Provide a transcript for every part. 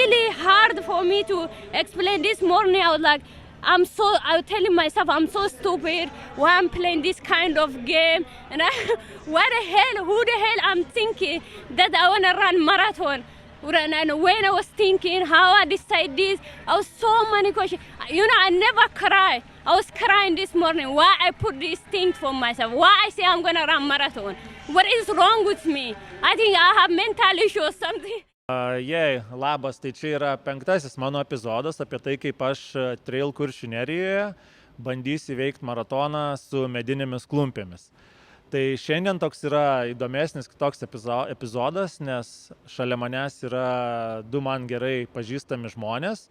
really hard for me to explain. This morning I was like, I was telling myself I'm so stupid. Why I'm playing this kind of game? And who the hell I'm thinking that I want to run marathon? And when I was thinking how I decide this, I was so many questions. I never cry. I was crying this morning. Why I put these things for myself? Why I say I'm going to run marathon? What is wrong with me? I think I have mental issue or something. Labas, tai čia yra 5. mano epizodas apie tai, kaip aš trail Kuršių Nerijoje bandysiu įveikti maratoną su medinėmis klumpėmis. Tai šiandien toks yra įdomesnis kitoks epizodas, nes šalia manęs yra 2 man gerai pažįstami žmonės.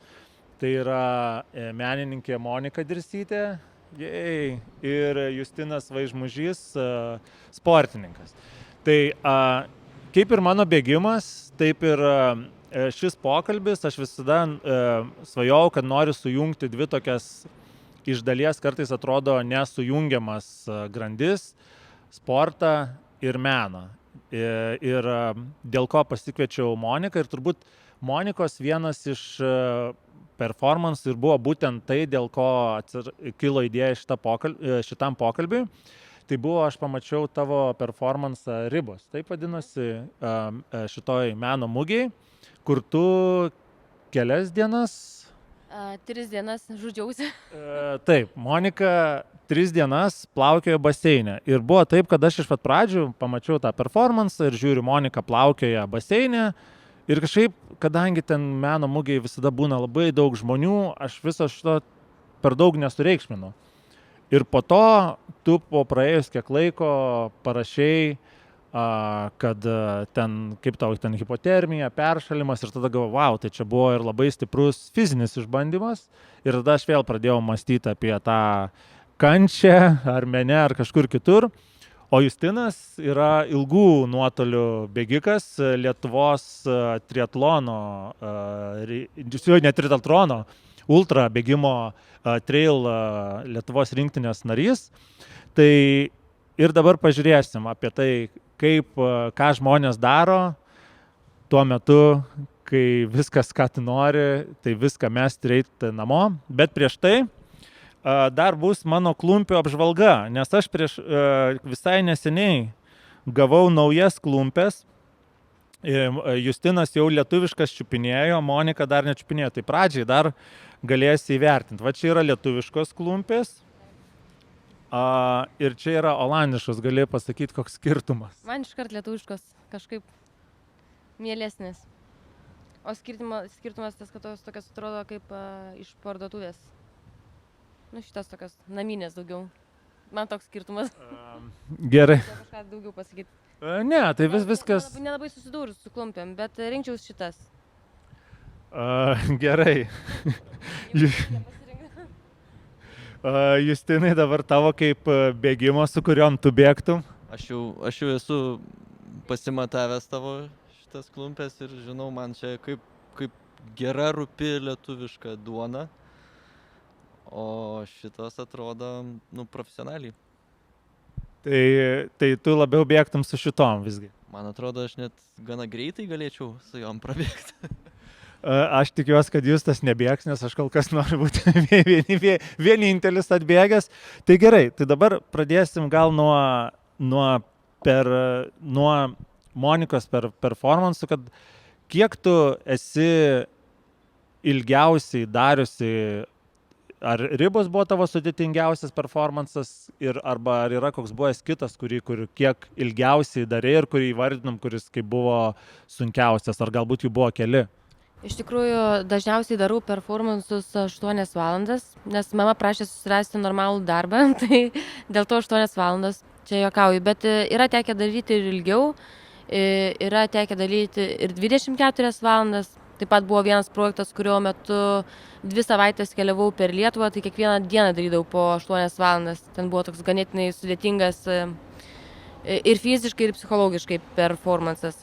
Tai yra menininkė Monika Dirsytė ir Justinas Vaižmužys, sportininkas. Tai kaip ir mano bėgimas, taip ir šis pokalbis, aš visada svajojau, kad noriu sujungti 2 tokias iš dalies kartais atrodo nesujungiamas grandis - sportą ir meną. Ir dėl ko pasikviečiau Moniką ir turbūt Monikos vienas iš performansų ir buvo būtent tai, dėl ko kilo idėja šitam pokalbiui. Tai buvo, aš pamačiau tavo performansą Ribos, taip vadinosi, šitoj meno mugėj, kur tu kelias dienas... 3 dienas žudžiausi. Taip, Monika 3 dienas plaukiojo baseine. Ir buvo taip, kad aš iš pat pradžių pamačiau tą performansą ir žiūriu, Monika plaukioja baseine. Ir kažkaip, kadangi ten meno mugėj visada būna labai daug žmonių, aš viso šito per daug nesureikšminu. Ir po to tu po praėjus kiek laiko parašei, kad kaip tau ten hipotermija, peršalimas ir tada galvoju, wow, tai čia buvo ir labai stiprus fizinis išbandymas. Ir tada aš vėl pradėjau mąstyti apie tą kančią ar mene ar kažkur kitur. O Justinas yra ilgų nuotolių bėgikas, Lietuvos triatlono, ne triatlono, ultra bėgimo trail Lietuvos rinktinės narys. Tai ir dabar pažiūrėsim apie tai, ką žmonės daro tuo metu, kai viskas, ką tu nori, tai viską mesti ir eiti namo. Bet prieš tai dar bus mano klumpių apžvalga, nes aš visai neseniai gavau naujas klumpės. Justinas jau lietuviškas čiupinėjo, Monika dar nečiupinėjo, tai pradžiai dar galėsi įvertinti. Va čia yra lietuviškos klumpės ir čia yra olandiškos, gali pasakyti, koks skirtumas. Man iškart lietuviškos kažkaip mielesnės. O skirtumas tas, kad tos tokios atrodo kaip iš parduotuvės. Šitas tokios naminės daugiau. Man toks skirtumas. Gerai. Kažką daugiau pasakyti. Ne, tai viskas... Nelabai susidūrus su klumpėm, bet rinkčiaus šitas. Gerai. Justinai, dabar tavo kaip bėgimo, su kuriuom tu bėgtum? Aš jau esu pasimatavęs tavo šitas klumpės ir žinau, man čia kaip gera rūpi lietuviška duona, o šitos atrodo, profesionaliai. Tai tu labiau bėgtum su šitom visgi? Man atrodo, aš net gana greitai galėčiau su jom prabėgti. Aš tikiuosi, kad Justas nebėgs, nes aš kol kas noriu būti vienintelis atbėgęs. Tai gerai, tai dabar pradėsim gal nuo Monikos performansų, kad kiek tu esi ilgiausiai dariusi, ar Ribos buvo tavo sudėtingiausias performansas arba ar yra koks buvęs kitas, kur kiek ilgiausiai darė ir kurį įvardinam, kuris kaip buvo sunkiausias, ar galbūt jų buvo keli? Iš tikrųjų, dažniausiai darau performansus 8 valandas, nes mama prašė susirasti normalų darbą, tai dėl to 8 valandas, čia juokauju, bet yra tekę daryti ir ilgiau, yra tekę daryti ir 24 valandas, taip pat buvo vienas projektas, kurio metu 2 savaitės keliavau per Lietuvą, tai kiekvieną dieną darydavau po 8 valandas, ten buvo toks ganėtinai sudėtingas ir fiziškai, ir psichologiškai performansas.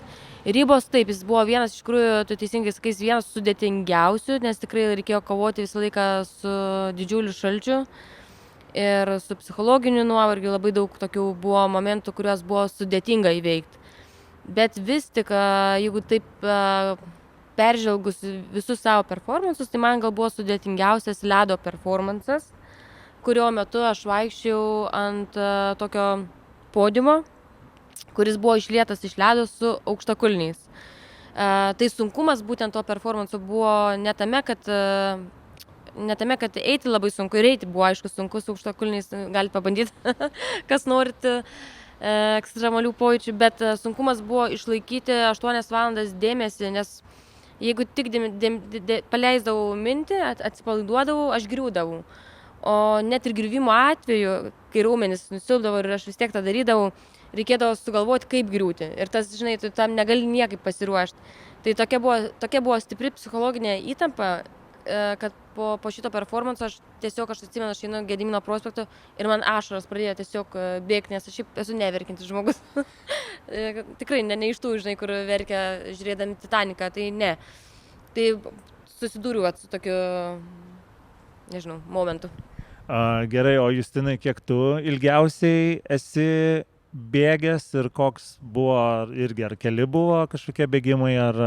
Ribos, taip, jis buvo vienas, iš tikrųjų, tu teisingai sakai, vienas sudėtingiausių, nes tikrai reikėjo kovoti visą laiką su didžiuliu šalčiu ir su psichologiniu nuovargiu, labai daug tokių buvo momentų, kuriuos buvo sudėtinga įveikti. Bet vis tik, jeigu taip peržvelgus visus savo performances, tai man gal buvo sudėtingiausias ledo performances, kurio metu aš vaikščiau ant tokio podiumo, kuris buvo išlietas iš ledo su aukštakulniais. Tai sunkumas būtent to performanso buvo ne tame, kad eiti labai sunku, ir eiti buvo aišku sunku su aukštakulniais, galite pabandyti, kas norite ekstremalių pojūčių, bet sunkumas buvo išlaikyti 8 valandas dėmesį, nes jeigu tik paleisdavau mintį, atsipalaiduodavau, aš griūdavau. O net ir griuvimo atveju, kai raumenys nusilpdavo ir aš vis tiek tą darydavau, reikėdavo sugalvoti, kaip griūti. Ir tas, žinai, tu tam negali niekaip pasiruošti. Tai tokia buvo stipri psichologinė įtampa, kad po šito performanso aš atsimenu, aš einu Gedimino prospektu ir man ašaros pradėjo tiesiog bėgti, nes aš šiaip esu neverkintis žmogus. Tikrai ne iš tų, žinai, kur verkia žiūrėdami Titaniką, tai ne. Tai susidūriau su tokiu, nežinau, momentu. Gerai, o Justinai, kiek tu ilgiausiai esi bėgęs ir koks buvo, irgi ar keli buvo kažkokie bėgimai, ar...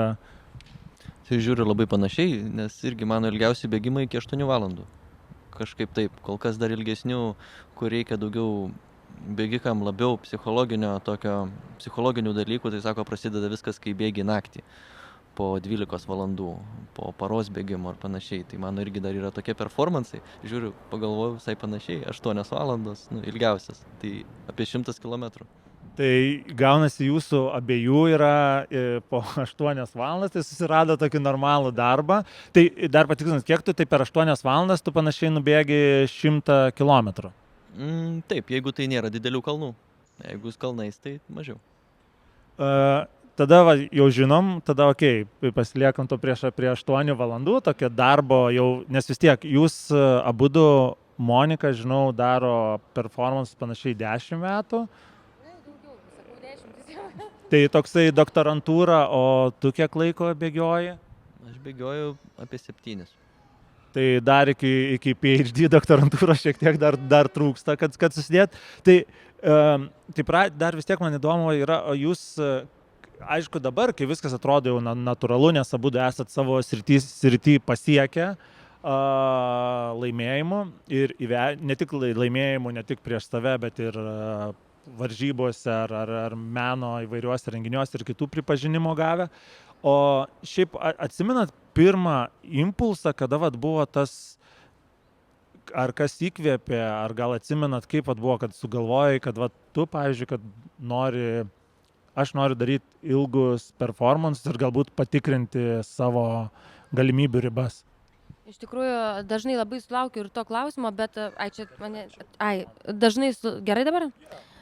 Tai žiūriu labai panašiai, nes irgi mano ilgiausi bėgimai iki 8 valandų. Kažkaip taip, kol kas dar ilgesnių, kur reikia daugiau bėgikam labiau psichologinių dalykų, tai sako, prasideda viskas, kai bėgi naktį, po 12 valandų, po paros bėgimo ar panašiai. Tai mano irgi dar yra tokie performansai, žiūriu, pagalvoju visai panašiai, 8 valandos, ilgiausias, tai apie 100 kilometrų. Tai gaunasi jūsų abiejų yra po 8 valandas, tai susirado tokį normalų darbą. Tai dar patikslinant, kiek tu, tai per 8 valandas tu panašiai nubėgi 100 kilometrų? Taip, jeigu tai nėra didelių kalnų. Jeigu kalnais, tai mažiau. Tada jau žinom, tada pasiliekam to prie 8 valandų, tokio darbo jau, nes vis tiek jūs abudu, Monika, žinau, daro performance panašiai 10 metų. Tai toksai doktorantūra, o tu kiek laiko bėgioji? Aš bėgioju apie 7. Tai dar iki PhD doktorantūros šiek tiek dar trūksta, kad susidėt. Tai dar vis tiek man įdomu yra, o jūs, aišku dabar, kai viskas atrodo jau natūralu, nes abudu esat savo srity pasiekę laimėjimų, ir ne tik laimėjimų, ne tik prieš save, bet ir varžybose ar meno įvairiuose renginiuose ir kitų pripažinimo gavę. O šiaip atsimenat pirmą impulsą, kada buvo tas, ar kas įkvėpė, ar gal atsimenat, kaip buvo, kad sugalvojai, kad tu, pavyzdžiui, kad aš noriu daryti ilgus performances ir galbūt patikrinti savo galimybių ribas. Iš tikrųjų, dažnai labai sulaukiu ir to klausimo, bet gerai dabar?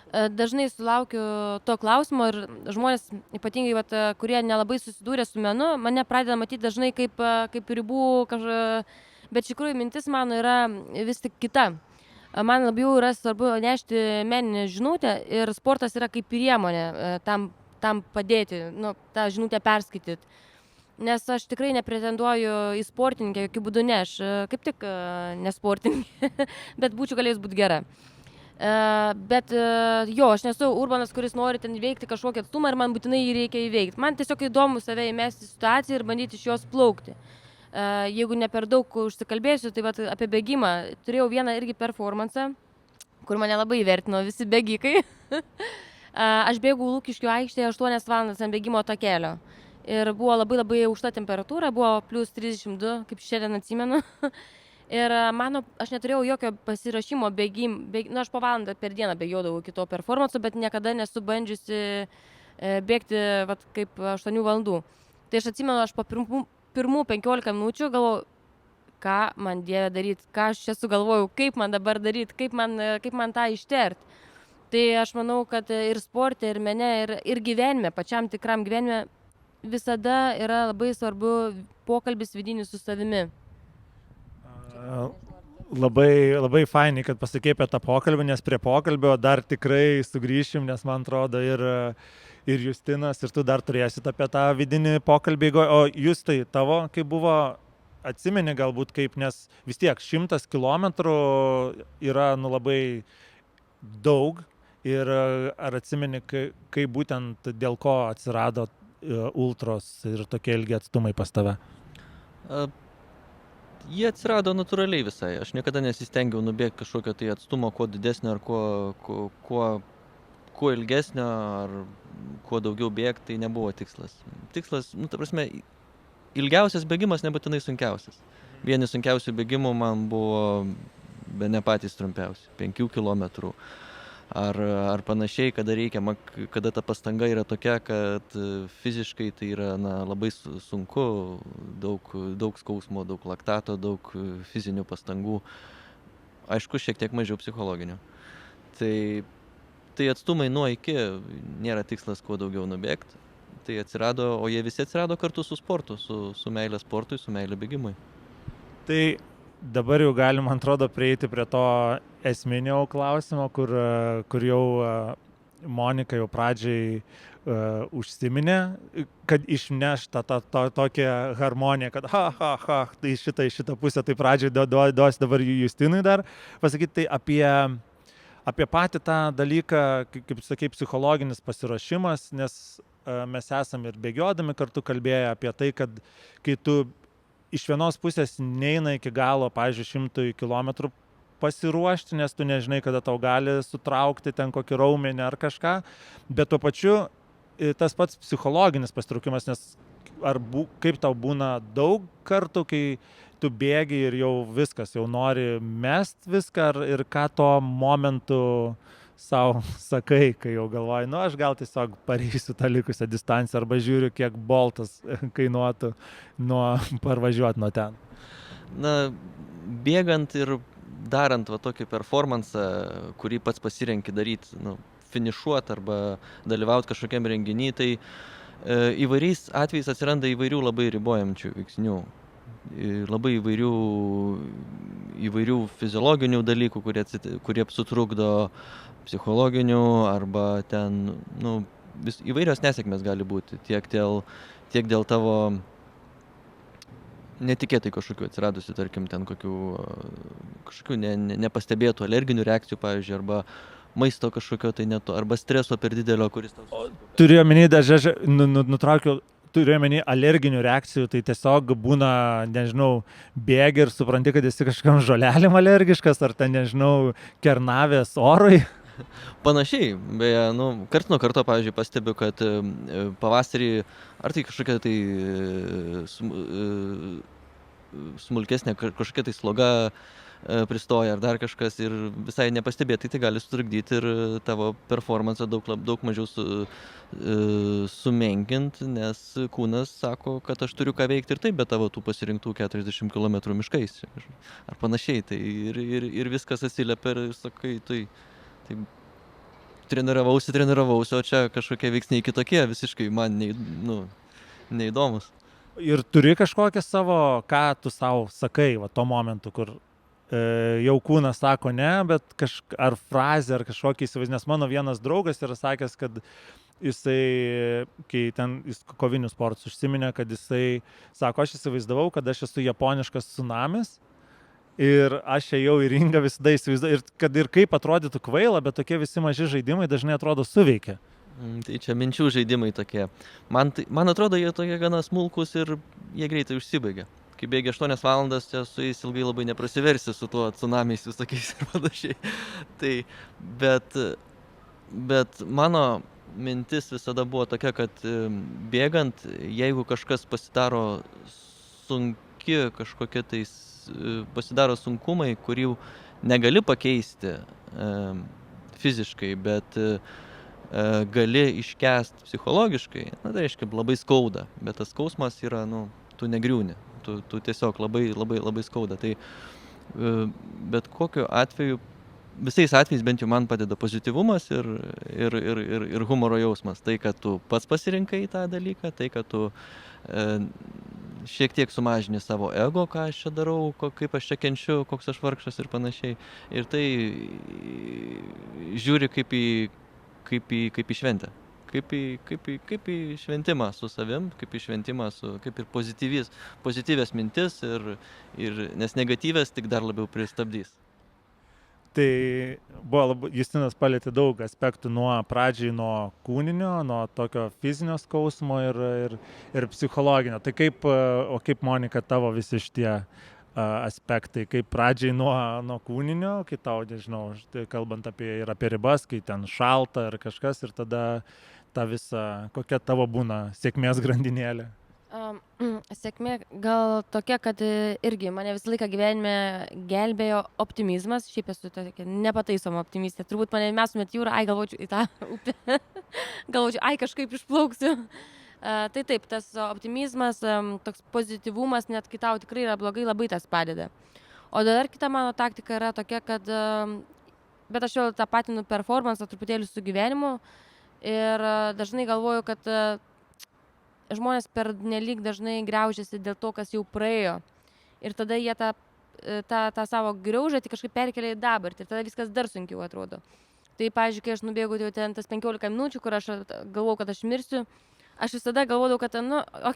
Dažnai sulaukiu to klausimo ir žmonės, ypatingai, kurie nelabai susidūrė su menu, mane pradeda matyti dažnai kaip ribų, bet iš tikrųjų mintis mano yra vis tik kita. Man labiau yra svarbu nešti meninę žinutę ir sportas yra kaip priemonė tam padėti, tą žinutę perskaityti. Nes aš tikrai nepretenduoju į sportininkę, jokių būdų ne, aš kaip tik nesportininkė, bet būčiau galėjus būti gera. Bet aš nesu urbanas, kuris nori ten įveikti kažkokį atstumą ir man būtinai jį reikia įveikti. Man tiesiog įdomu save įmesti situaciją ir bandyti iš jos plaukti. Jeigu ne per daug užsikalbėsiu, tai apie bėgimą turėjau vieną irgi performansą, kur mane labai įvertino visi bėgikai. Aš bėgau Lukiškių aikštėje 8 valandas ant bėgimo takelio. Ir buvo labai aukšta temperatūra, buvo plus 32, kaip šiandien atsimenu. Ir aš neturėjau jokio pasirašymo aš po valandą per dieną bėgiodavau iki to performanso, bet niekada nesu bandžiusi bėgti kaip 8 valandų. Tai aš atsimenu, aš po pirmų 15 minučių galvojau, ką man Dieve daryti, ką aš čia sugalvojau, kaip man dabar daryti, kaip man tą išterti. Tai aš manau, kad ir sporte, ir mene, ir gyvenime, pačiam tikram gyvenime, visada yra labai svarbu pokalbis vidinis su savimi. Labai fainai, kad pasakei apie tą pokalbį, nes prie pokalbio dar tikrai sugrįšim, nes man atrodo ir Justinas, ir tu dar turėsit apie tą vidinį pokalbį. O Justai, tavo, kaip buvo, atsimeni galbūt kaip, nes vis tiek 100 kilometrų yra labai daug, ir ar atsimeni, kaip būtent dėl ko atsirado ultros ir tokie ilgi atstumai pas tave? Jie atsirado natūraliai visai. Aš niekada nesistengiau nubėgti kažkokio tai atstumo, kuo didesnio ar kuo ilgesnio, ar kuo daugiau bėgti, tai nebuvo tikslas. Tikslas, ta prasme, ilgiausias bėgimas nebūtinai sunkiausias. Vieni sunkiausių bėgimų man buvo bene patys trumpiausi, 5 kilometrų. Ar panašiai, kada ta pastanga yra tokia, kad fiziškai tai yra labai sunku, daug skausmo, daug laktato, daug fizinių pastangų. Aišku, šiek tiek mažiau psichologinių. Tai atstumai nuo iki nėra tikslas kuo daugiau nubėgti. Tai atsirado, o jie visi atsirado kartu su sportu, su meilė sportui, su meilė bėgimui. Tai dabar jau galim, man atrodo, prieiti prie to esminio klausimo, kur jau Monika jau pradžiai užsiminė, kad išneš tą tokią harmoniją, kad tai šitą pusę, tai pradžiai duos dabar Justinui dar pasakyti, tai apie patį tą dalyką, kaip sakai, psichologinis pasiruošimas, nes mes esame ir bėgiodami kartu kalbėję apie tai, kad kai tu iš vienos pusės neina iki galo, pavyzdžiui, 100 kilometrų pasiruošti, nes tu nežinai, kada tau gali sutraukti ten kokį raumenį ar kažką, bet tuo pačiu tas pats psichologinis pasitraukimas, nes kaip tau būna daug kartų, kai tu bėgi ir jau viskas, jau nori mest viską ir ką tuo momentu sau sakai, kai jau galvoji, aš gal tiesiog pareisiu tą likusią distanciją arba žiūriu, kiek boltas kainuotų parvažiuoti nuo ten. Bėgant ir darant tokį performansą, kurį pats pasirenki daryti, finišuoti arba dalyvauti kažkokiam renginy, tai įvairiais atvejais atsiranda įvairių labai ribojančių veiksnių. Labai įvairių fiziologinių dalykų, kurie sutrukdo, psichologinių arba ten, įvairios nesėkmės gali būti, tiek dėl tavo netikėtai kažkokių atsiradusių, tarkim, ten kažkokių nepastebėtų alerginių reakcijų, pavyzdžiui, arba maisto kažkokio tai neto, arba streso per didelio, kuris tau... Turiu omeny, nutraukiau, turiu omeny alerginių reakcijų, tai tiesiog būna, nežinau, bėgi ir supranti, kad esi kažkam žolelėm alergiškas, ar ten, nežinau, kernavės orui. Panašiai, beje, karts nuo karto, pavyzdžiui, pastebiu, kad pavasarį, ar tai kažkokia tai smulkesnė, kažkokia tai sloga pristoja ar dar kažkas ir visai nepastebėtai, tai gali sutrukdyti ir tavo performansą daug mažiau sumenkinti, nes kūnas sako, kad aš turiu ką veikti ir taip, bet tavo tų pasirinktų 40 km miškais ar panašiai, tai ir viskas atsiliepia ir sakai, tai treniravausi, o čia kažkokie veiksniai kitokie, visiškai man neįdomus. Ir turi kažkokią savo, ką tu savo sakai, tuo momentu, kur jau kūnas sako ne, bet ar frazė, ar kažkokį įsivaizduoju, nes mano vienas draugas yra sakęs, kad jisai, kai ten jis kovinius sportus užsiminė, kad jisai sako, aš įsivaizdavau, kad aš esu japoniškas tsunamis ir aš ėjau į ringą visada įsivaizduoju, ir kad ir kaip atrodytų kvaila, bet tokie visi maži žaidimai dažnai atrodo suveikia. Tai čia minčių žaidimai tokie. Man atrodo, jie tokie gana smulkus ir jie greitai užsibaigia. Kai bėgi 8 valandas, čia su jais ilgai labai neprasiversi su tuo tsunamiais visokiais ir panašiai. Tai, bet mano mintis visada buvo tokia, kad bėgant, jeigu kažkas pasidaro sunki, kažkokie tais pasidaro sunkumai, kurių negali pakeisti fiziškai, bet gali iškęsti psichologiškai, tai reiškia labai skauda, bet tas skausmas yra, tu negriūni, tu tiesiog labai skauda. Tai bet kokiu atveju, visais atvejais bent jau man padeda pozityvumas ir humoro jausmas. Tai, kad tu pats pasirinkai tą dalyką, tai, kad tu šiek tiek sumažini savo ego, ką aš čia darau, kaip aš čia kenčiu, koks aš vargšas ir panašiai. Ir tai žiūri kaip į šventę. Kaip į šventimą su savim, kaip į šventimą kaip ir pozityvias mintis, nes negatyvės tik dar labiau pristabdys. Tai buvo Justinas palietė daug aspektų pradžiai nuo kūninio, nuo tokio fizinio skausmo ir psichologinio. Tai kaip Monika, tavo visi šitie aspektai, kaip pradžiai nuo kūninio, kai tau, nežinau, kalbant apie ribas, kai ten šalta ar kažkas ir tada ta visa, kokia tavo būna sėkmės grandinėlė? Sėkmė gal tokia, kad irgi mane visą laiką gyvenime gelbėjo optimizmas, šiaip esu tokia nepataisoma optimistė, turbūt mane mestumėt jūrą, galvočiau į tą upę, galvočiau, kažkaip išplauksiu. Tai taip, tas optimizmas, toks pozityvumas, net kai tau tikrai yra blogai, labai tas padeda. O dar kita mano taktika yra tokia, kad, bet aš jau tą patinu performansą truputėlį su gyvenimu ir dažnai galvoju, kad žmonės per nelik dažnai griaužiasi dėl to, kas jau praėjo. Ir tada jie tą savo griaužatį kažkaip perkelia į dabartį ir tada viskas dar sunkiau atrodo. Tai, pavyzdžiui, kai aš nubėgau jau ten tas 15 minučių, kur aš galvojau, kad aš mirsiu, aš visada galvodavau, kad,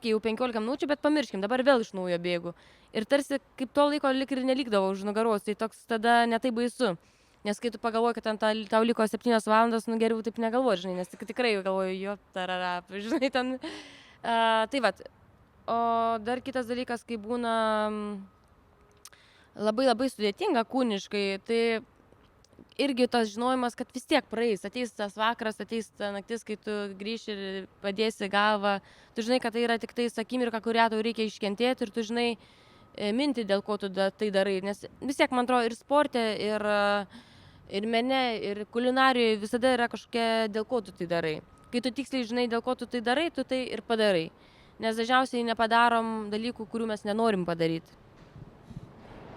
jau 15 minučių, bet pamirškim, dabar vėl iš naujo bėgu. Ir tarsi kaip to laiko lik ir nelikdavo už nugaros, tai toks tada netai baisu. Nes kai tu pagalvoji, kad tau liko 7 valandos, geriau taip negalvoji, žinai, nes tikrai galvoju, jo, tarara, žinai, ten. Tai vat. O dar kitas dalykas, kai būna labai sudėtinga kūniškai, tai irgi tas žinojimas, kad vis tiek praeis, ateis tas vakaras, ateis ta naktis, kai tu grįši ir padėsi galvą, tu žinai, kad tai yra tik tais akimirka, kurią tau reikia iškentėti ir tu žinai mintį, dėl ko tu tai darai, nes vis tiek, man atrodo, ir sporte, ir mene, ir kulinarijoje visada yra kažkokia, dėl ko tu tai darai. Kai tu tiksliai žinai, dėl ko tu tai darai, tu tai ir padarai. Nes dažniausiai nepadarom dalykų, kurių mes nenorim padaryti.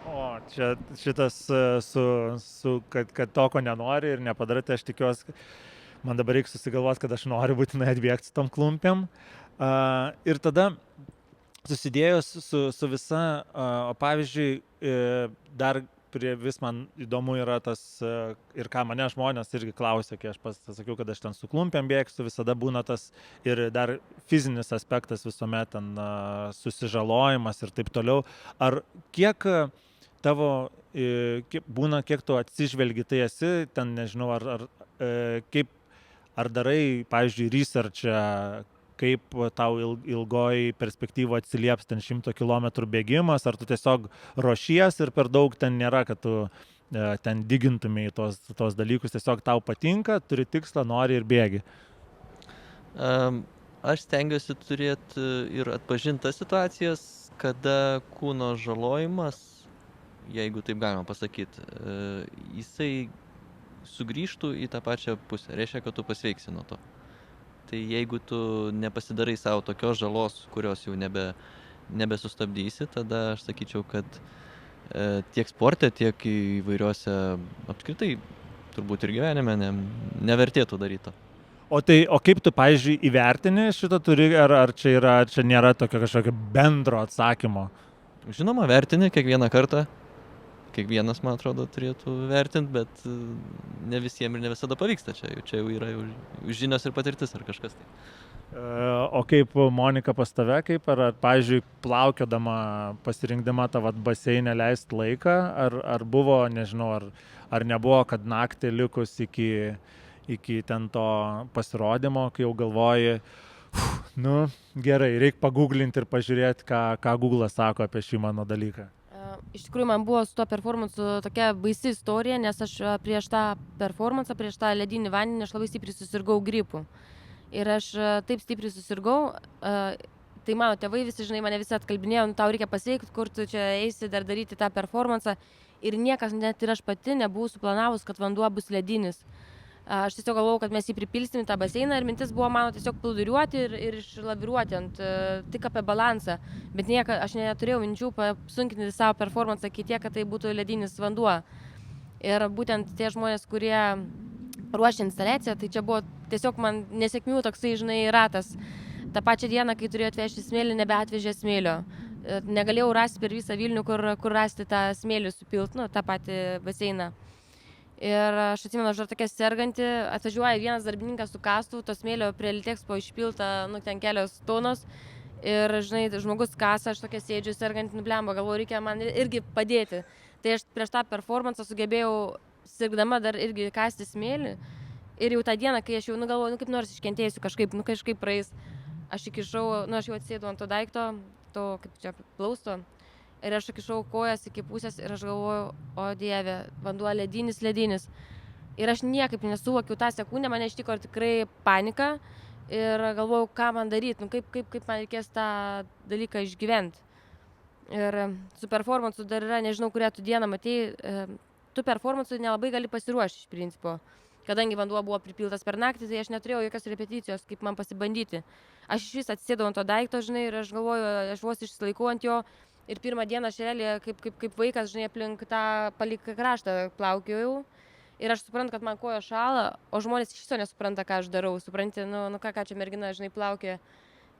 O, čia šitas, kad to, ko nenori ir nepadarai, tai aš tikiuosi, man dabar reikia susigalvoti, kad aš noriu būtinai atbėgti su tom klumpėm. Ir tada susidėjus su visa, pavyzdžiui, dar vis man įdomu yra tas, ir ką mane žmonės irgi klausia, kai aš pasakiau, kad aš ten su klumpėm bėgsiu, visada būna tas ir dar fizinis aspektas visuomet, ten susižalojimas ir taip toliau. Ar kiek tavo būna, kiek tu atsižvelgi, tai esi, ten nežinau, ar darai, pavyzdžiui, researchą, kaip tau ilgoj perspektyvo atsilieps ten 100 km bėgimas, ar tu tiesiog ruošies ir per daug ten nėra, kad tu ten digintumai tos dalykus, tiesiog tau patinka, turi tikslą, nori ir bėgi. Aš stengiuosi turėti ir atpažinti tas situacijas, kada kūno žalojimas, jeigu taip galima pasakyti, jisai sugrįžtų į tą pačią pusę, reiškia, kad tu pasveiksi nuo to. Tai jeigu tu nepasidarai savo tokios žalos, kurios jau nebesustabdysi, tada aš sakyčiau, kad tiek sporte, tiek įvairiuose apskritai, turbūt ir gyvenime, nevertėtų daryti to. O kaip tu, pavyzdžiui, įvertini šitą turi, ar čia nėra tokio kažkokio bendro atsakymo? Žinoma, vertini kiekvieną kartą. Kiekvienas, man atrodo, turėtų vertinti, bet ne visiems ir ne visada pavyksta. Čia jau yra žinios ir patirtis ar kažkas tai. O kaip Monika pas tave, ar pavyzdžiui, plaukiodama, pasirinkdama tą baseinę leist laiką, ar buvo, nežinau, ar nebuvo, kad naktį likus iki ten to pasirodymo, kai jau galvoji, gerai, reikia paguglinti ir pažiūrėti, ką Google'as sako apie šį mano dalyką. Iš tikrųjų, man buvo su tuo performansu tokia baisi istorija, nes aš prieš tą performansą, prieš tą ledinį vandenį, aš labai stipriai susirgau gripu. Ir aš taip stipriai susirgau, tai mano tėvai visi, žinai, mane visi atkalbinėjo, tau reikia pasveikti, kur tu čia eisi dar daryti tą performansą. Ir niekas, net ir aš pati, nebuvau suplanavus, kad vanduo bus ledinis. Aš tiesiog galvojau, kad mes jį pripilsim į tą baseiną ir mintis buvo mano tiesiog plūduriuoti ir išlaviruoti tik apie balansą. Bet aš neturėjau minčių pasunkinti savo performansą iki tiek, kad tai būtų ledinis vanduo. Ir būtent tie žmonės, kurie ruošė instaliaciją, tai čia buvo tiesiog man nesėkmių toksai, žinai, ratas. Ta pačia diena, kai turėjau atvežti smėlį, nebeatvežė smėlio. Negalėjau rasti per visą Vilnių, kur rasti tą smėlį supilt, tą patį baseiną. Ir aš atsimenu, aš dar tokia serganti, atvažiuoja vienas darbininkas su kastuvu, to smėlio prie Litexpo išpilta, ten kelios tonos. Ir, žinai, žmogus kasa, aš tokia sėdžiu serganti, nublemba, galvoju, reikia man irgi padėti. Tai aš prieš tą performansą sugebėjau sirgdama dar irgi kasti smėlį. Ir jau tą dieną, kai aš jau galvoju, kaip nors iškentėsiu kažkaip praeis, aš įkišau, aš jau atsėdau ant to daikto, to kaip čia plausto. Ir aš įkišau kojas iki pusės ir aš galvoju, o Dieve, vanduo ledinis. Ir aš niekaip nesuvokiau tą sekundę, mane ištiko tikrai panika ir galvojau, ką man daryti, kaip man reikės tą dalyką išgyventi. Ir su performansu dar yra, nežinau, kurią tu dieną matei, tu performansu nelabai gali pasiruošti iš principo. Kadangi vanduo buvo pripiltas per naktį, tai aš neturėjau jokios repeticijos, kaip man pasibandyti. Aš iš vis atsėdau ant to daikto, žinai, ir aš galvoju, aš vos išsilaikau ant jo. Ir pirmą dieną aš realiai kaip vaikas, žinai, aplink tą palik kraštą plaukiojau. Ir aš suprantu, kad man koja šąla, o žmonės iš viso nesupranta, ką aš darau. Supranti, ką čia mergina, žinai, plaukė.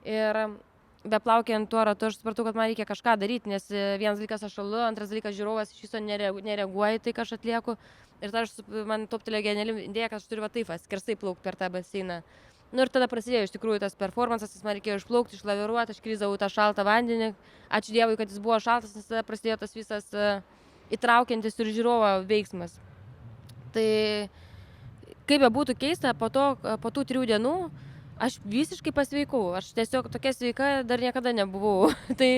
Ir be plaukiant tuo ratu aš supratau, kad man reikia kažką daryti, nes vienas dalykas aš šalu, antras dalykas žiūrovas iš viso nereaguoja į tai, ką aš atlieku. Ir tada man toptelėjo geniali idėja, kad aš turiu taip skersai plaukti per tą baseiną. Ir tada prasidėjo iš tikrųjų tas performansas, man reikėjo išplaukti, išlaviruoti, aš kryzau tą šaltą vandenį. Ačiū Dievui, kad jis buvo šaltas, nes tada prasidėjo tas visas įtraukiantis ir žiūrovo veiksmas. Tai kaip be būtų keista, po tų 3 dienų aš visiškai pasveikau. Aš tiesiog tokia sveika dar niekada nebuvau. Tai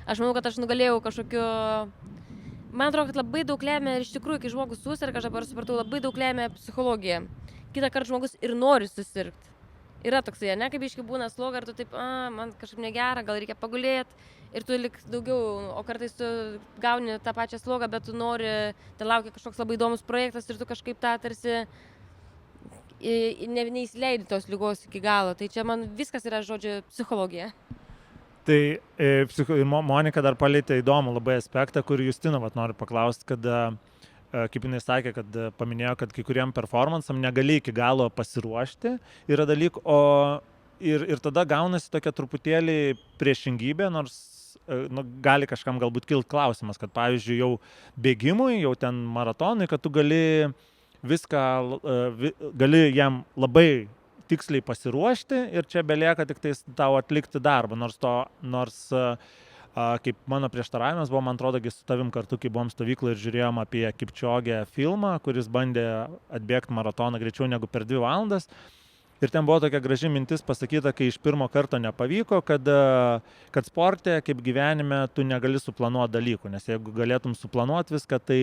aš manau, kad aš nugalėjau kažkokiu... Man atrodo, kad labai daug lemia ir iš tikrųjų, kai žmogus susirga, aš dabar supratau, labai daug lemia psichologija. Kitą kartą žmogus ir nori susirgti. Yra toksai, ne, kaip iškai būna sloga, ir tu taip, man kažkaip negera, gal reikia pagulėti. Ir tu lik daugiau, o kartais tu gauni tą pačią slogą, bet tu nori, ten laukia kažkoks labai įdomus projektas ir tu kažkaip tą tarsi neįsileidi tos ligos iki galo. Tai čia man viskas yra, žodžiu, psichologija. Tai Monika dar palietė įdomų labai aspektą, kur Justina nori paklausti, kad, kaip jinai sakė, kad paminėjo, kad kai kuriem performansam negali iki galo pasiruošti, yra dalykų, ir tada gaunasi tokia truputėlį priešingybė, nors gali kažkam galbūt kilti klausimas, kad pavyzdžiui jau bėgimui, jau ten maratonui, kad tu gali viską, gali jam labai tiksliai pasiruošti ir čia belieka tik tais tau atlikti darbą, nors kaip mano prieštaravimas buvo, man atrodo, su tavim kartu, kai buvom stovyklą ir žiūrėjom apie Kipčiogę filmą, kuris bandė atbėgti maratoną greičiau negu per 2 valandas. Ir ten buvo tokia graži mintis pasakyta, kai iš pirmo karto nepavyko, kad sporte, kaip gyvenime, tu negali suplanuoti dalykų, nes jeigu galėtum suplanuoti viską, tai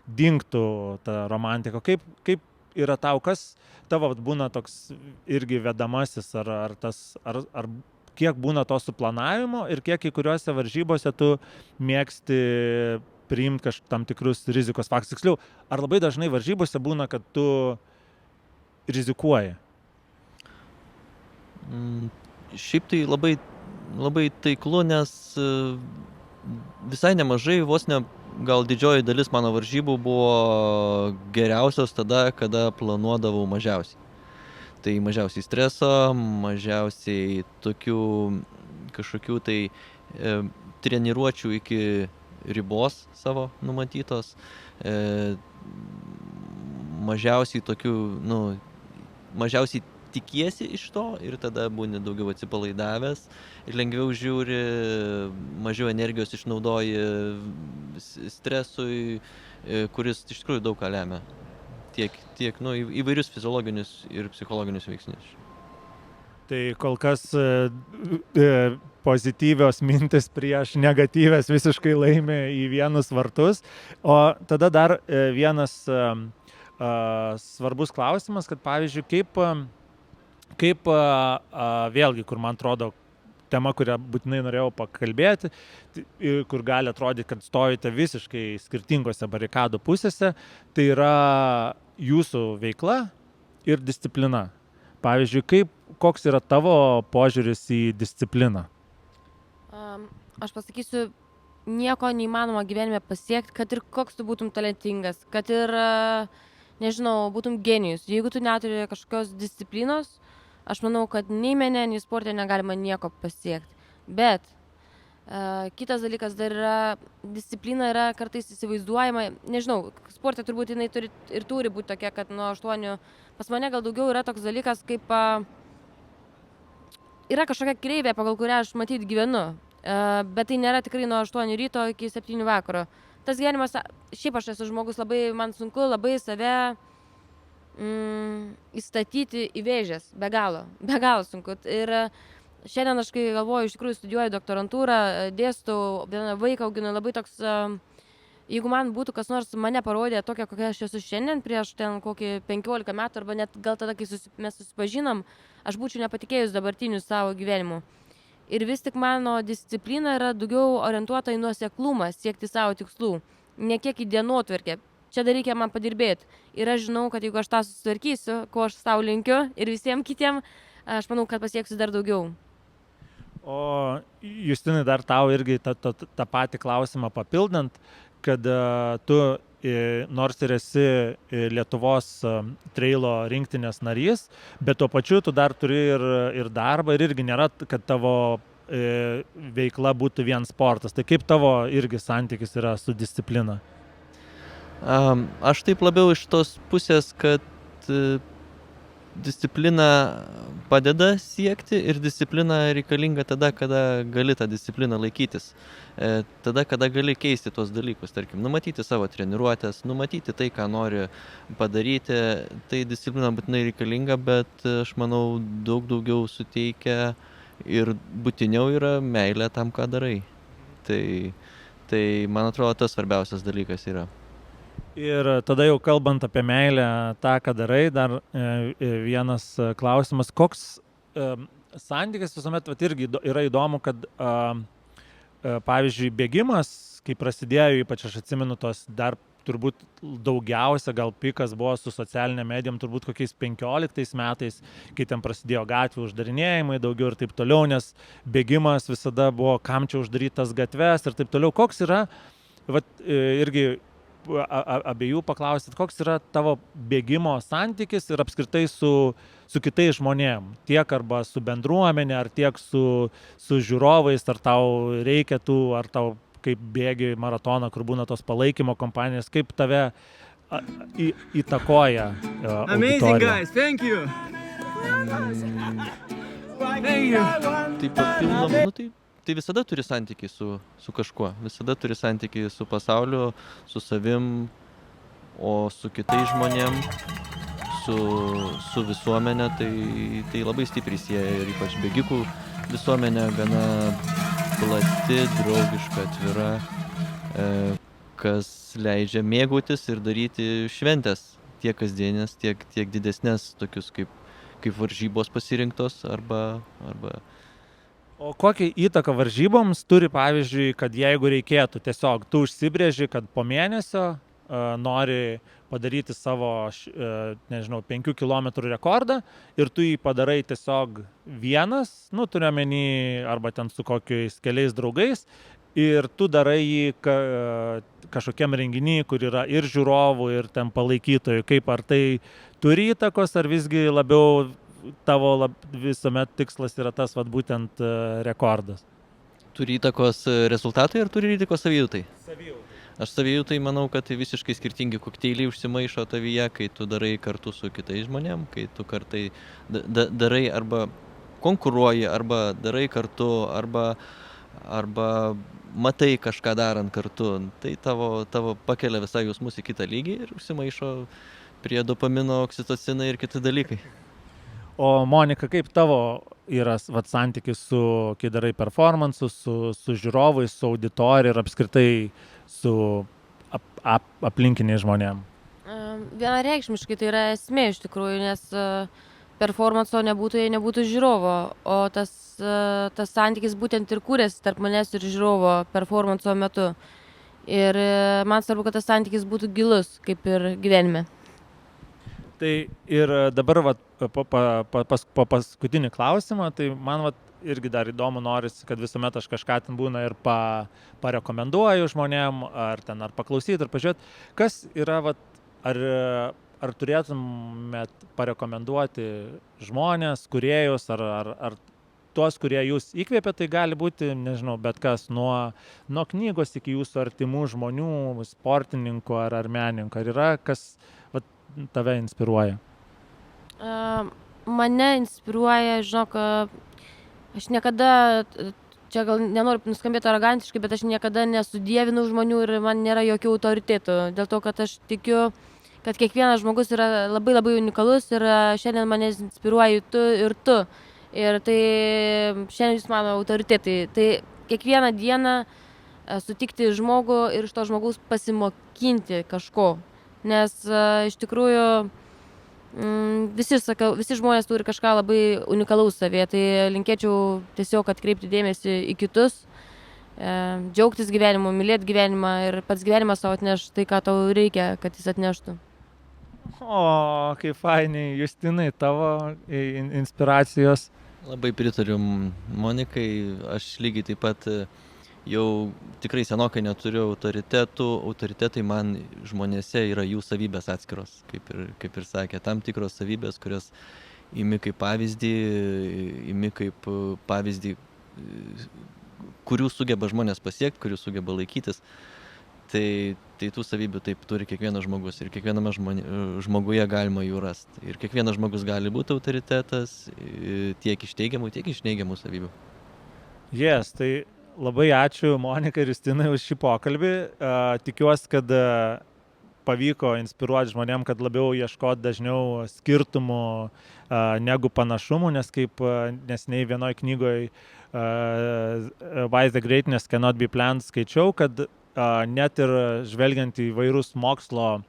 dingtų ta romantika. Kaip yra tau, kas tavo būna toks irgi vedamasis, ar kiek būna to suplanavimo ir kiek į kuriuose varžybose tu mėgsti priimti tam tikrus rizikos faktus. Tiksliau, ar labai dažnai varžybose būna, kad tu rizikuoji? Šiaip tai labai, labai taiklu, nes visai nemažai, vos ne gal didžioji dalis mano varžybų buvo geriausios tada, kada planuodavau mažiausiai. Tai mažiausiai streso, mažiausiai tokių kažkokių tai treniruočių iki ribos savo numatytos, mažiausiai tokių, mažiausiai tikiesi iš to ir tada būni daugiau atsipalaidavęs ir lengviau žiūri, mažiau energijos išnaudoji stresui, kuris iš tikrųjų daug ką lemia. Tiek įvairius fiziologinius ir psichologinius veiksnius. Tai kol kas pozityvios mintis prieš negatyvės visiškai laimi į vienus vartus. O tada dar vienas svarbus klausimas, kad pavyzdžiui, kaip vėlgi, kur man atrodo tema, kurią būtinai norėjau pakalbėti, kur gali atrodyti, kad stovite visiškai skirtingose barikadų pusėse, tai yra jūsų veikla ir disciplina. Pavyzdžiui, koks yra tavo požiūris į discipliną? Aš pasakysiu, nieko neįmanoma gyvenime pasiekti, kad ir koks tu būtum talentingas, kad ir, nežinau, būtum genijus. Jeigu tu neturi kažkokios disciplinos, aš manau, kad nei mene, nei sporte negalima nieko pasiekti. Bet kitas dalykas dar yra, disciplina yra kartais įsivaizduojama, nežinau, sporte turbūt jinai turi būti tokia, kad nuo 8, pas mane gal daugiau yra toks dalykas, kaip yra kažkokia kreivė, pagal kurią aš matyt gyvenu. bet tai nėra tikrai nuo 8 ryto iki 7 vakaro. Tas gyvenimas, šiaip aš esu žmogus, man sunku labai save įstatyti į vėžes, be galo sunku. Ir šiandien aš, kai galvoju, iš tikrųjų studijuoju doktorantūrą, dėstau, vieną vaiką auginu, labai toks, jeigu man būtų kas nors mane parodė tokia, kokia aš esu šiandien, prieš ten kokį 15 metų, arba net gal tada, kai mes susipažinom, aš būčiau nepatikėjus dabartiniu savo gyvenimu. Ir vis tik mano disciplina yra daugiau orientuota į nuoseklumą, siekti savo tikslų, ne kiek į dienotvarkę. Čia dar reikia man padirbėti. Ir aš žinau, kad jeigu aš tą susitvarkysiu, ko aš savo linkiu ir visiems kitiems, aš manau, kad pasieksiu dar daugiau. O Justinai, dar tau irgi tą patį klausimą papildant, kad tu, nors ir esi Lietuvos treilo rinktinės narys, bet tuo pačiu tu dar turi ir darbą ir irgi nėra, kad tavo veikla būtų vien sportas. Tai kaip tavo irgi santykis yra su disciplina? Aš taip labiau iš tos pusės, kad disciplina padeda siekti ir disciplina reikalinga tada, kada gali tą discipliną laikytis. Tada, kada gali keisti tuos dalykus, tarkim, numatyti savo treniruotės, numatyti tai, ką nori padaryti, tai disciplina būtinai reikalinga, bet aš manau daug daugiau suteikia ir būtiniau yra meilė tam, ką darai. Tai man atrodo, tas svarbiausias dalykas yra. Ir tada jau kalbant apie meilę, tą, ką darai, dar vienas klausimas, koks santykis visuomet irgi yra įdomu, kad pavyzdžiui bėgimas, kai prasidėjo, ypač aš atsimenu tos dar turbūt daugiausia, gal pikas buvo su socialinė medijom, turbūt kokiais 15 metais, kai ten prasidėjo gatvių uždarinėjimai daugiau ir taip toliau, nes bėgimas visada buvo, kam čia uždarytas gatves ir taip toliau. Koks yra, irgi abiejų paklausit, koks yra tavo bėgimo santykis ir apskritai su kitais žmonėm, tiek arba su bendruomenė, ar tiek su žiūrovais, ar tau reikia tų, ar tau kaip bėgi maratoną, kur būna tos palaikymo kompanijos, kaip tave įtakoja auditorija. Amazing guys, thank you. Thank you. Tai papildom, tai visada turi santykį su kažkuo, visada turi santykį su pasauliu, su savim, o su kitais žmonėm, su visuomenė, tai labai stipriai sieja ir ypač bėgikų visuomenė gana plati, draugiška, atvira, kas leidžia mėgautis ir daryti šventės, tiek kasdienės, tiek didesnės, tokius kaip varžybos pasirinktos arba. O kokią įtaką varžyboms turi, pavyzdžiui, kad jeigu reikėtų, tiesiog tu užsibrėži, kad po mėnesio nori padaryti savo, 5 km rekordą ir tu jį padarai tiesiog vienas, turiu omeny, arba ten su kokiais keliais draugais, ir tu darai jį kažkokiam renginį, kur yra ir žiūrovų, ir ten palaikytojų. Kaip, ar tai turi įtakos, ar visgi labiau tavo visuomet tikslas yra tas, būtent rekordas? Turi įtakos rezultatui ar turi įtakos savijautai? Aš savijautai manau, kad tai visiškai skirtingi kokteiliai užsimaišo tavyje, kai tu darai kartu su kitais žmonėm, kai tu kartai darai arba konkuruoji, arba darai kartu, arba matai kažką darant kartu. Tai tavo pakelia visai jausmus į kitą lygį ir užsimaišo prie dopamino, oksitocino ir kiti dalykai. O Monika, kaip tavo yra santykis kai darai performansus, su žiūrovais, su auditorija ir apskritai su aplinkiniais žmonėm? Vienareikšmiškai tai yra esmė iš tikrųjų, nes performanso nebūtų, jei nebūtų žiūrovo, o tas santykis būtent ir kūrėsi tarp manęs ir žiūrovo performanso metu. Ir man svarbu, kad tas santykis būtų gilus, kaip ir gyvenime. Tai ir dabar po paskutinį klausimą, tai man irgi dar įdomu norisi, kad visuomet aš kažką ten būna ir parekomenduoju žmonėm, ar paklausyti, ar pažiūrėti, kas yra, ar turėtumėt parekomenduoti žmonės, kūrėjus, ar tuos, kurie jūs įkvėpia, tai gali būti, nežinau, bet kas, nuo knygos iki jūsų artimų žmonių, sportininkų ar menininkų, ar yra kas tave inspiruoja? Mane inspiruoja, žinok, aš niekada čia gal nenoriu nuskambėti arogantiškai, bet aš niekada nesudievinu žmonių ir man nėra jokių autoritetų. Dėl to, kad aš tikiu, kad kiekvienas žmogus yra labai labai unikalus ir šiandien mane inspiruoji tu ir tu. Ir tai šiandien jūs mano autoritetai. Tai kiekvieną dieną sutikti žmogų ir iš to žmogaus pasimokinti kažko. Nes iš tikrųjų visi žmonės turi kažką labai unikalaus savėje, tai linkėčiau tiesiog atkreipti dėmesį į kitus, džiaugtis gyvenimu, mylėti gyvenimą ir pats gyvenimas savo atneš tai, ką tau reikia, kad jis atneštų. O, kaip fainiai, Justinai, tavo inspiracijos. Labai pritariu Monikai, aš lygiai taip pat jau tikrai senokai neturiu autoritetų. Autoritetai man žmonėse yra jų savybės atskiros, kaip ir sakė, tam tikros savybės, kurias imi kaip pavyzdį, kurių sugeba žmonės pasiekti, kurių sugeba laikytis. Tai tų savybių taip turi kiekvienas žmogus ir kiekviename žmoguje galima jų rasti. Ir kiekvienas žmogus gali būti autoritetas tiek iš teigiamų, tiek iš neigiamų savybių. Yes, tai labai ačiū Monika ir Justinai už šį pokalbį. Tikiuosi, kad pavyko inspiruoti žmonėm, kad labiau ieškoti dažniau skirtumų negu panašumų, nes kaip neseniai vienoj knygoj Why the Greatness Cannot Be Planned skaičiau, kad net ir žvelgiant į vairūs mokslo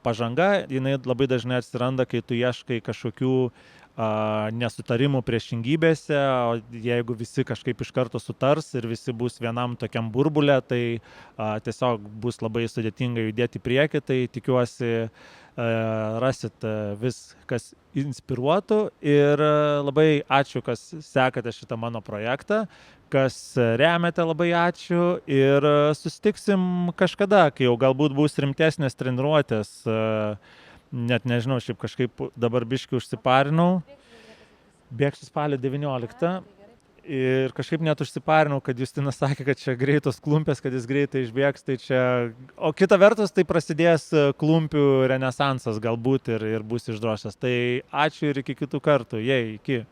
pažanga, jinai labai dažnai atsiranda, kai tu ieškai kažkokių nesutarimų priešingybėse, o jeigu visi kažkaip iš karto sutars ir visi bus vienam tokiam burbule, tai tiesiog bus labai sudėtinga judėti į priekį, tai tikiuosi rasit vis, kas inspiruotų ir labai ačiū, kas sekate šitą mano projektą, kas remiate, labai ačiū ir susitiksim kažkada, kai jau galbūt bus rimtesnės treniruotės. Net nežinau, šiaip kažkaip dabar biškį užsiparinau. Bėgsiu spalio 19. Ir kažkaip net užsiparinau, kad Justinas sakė, kad čia greitos klumpės, kad jis greitai išbėgs. Tai čia... O kita vertus, tai prasidės klumpių renesansas galbūt ir bus išdrošęs. Tai ačiū ir iki kitų kartų. Jei, iki.